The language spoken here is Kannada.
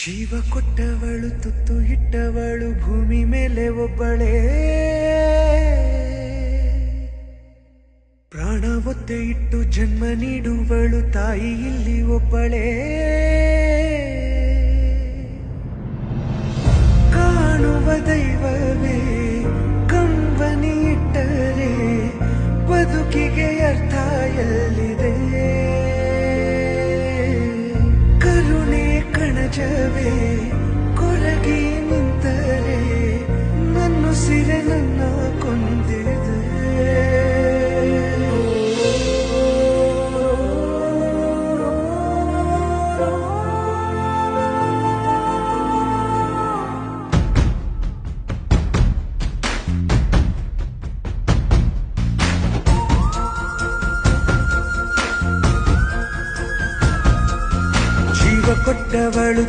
ಜೀವ ಕೊಟ್ಟವಳು ತುತ್ತು ಇಟ್ಟವಳು ಭೂಮಿ ಮೇಲೆ ಒಬ್ಬಳೇ, ಪ್ರಾಣ ಒತ್ತೆ ಇಟ್ಟು ಜನ್ಮ ನೀಡುವಳು ತಾಯಿ ಇಲ್ಲಿ ಒಬ್ಬಳೇ. ಕಾಣುವ ದೈವವೇ ಕಂಬನಿ ಇಟ್ಟರೆ ಬದುಕಿಗೆ ಅರ್ಥ ಎಲ್ಲಿದೆ. ಕರುಣೆ ಕಣಜವೇ ಕೊರಗಿ ನಿಂತರೆ ನನ್ನ ಸಿರೆ ನನ್ನ ಕೊಂದಿದೆ. ಜೀವ ಕೊಟ್ಟವಳು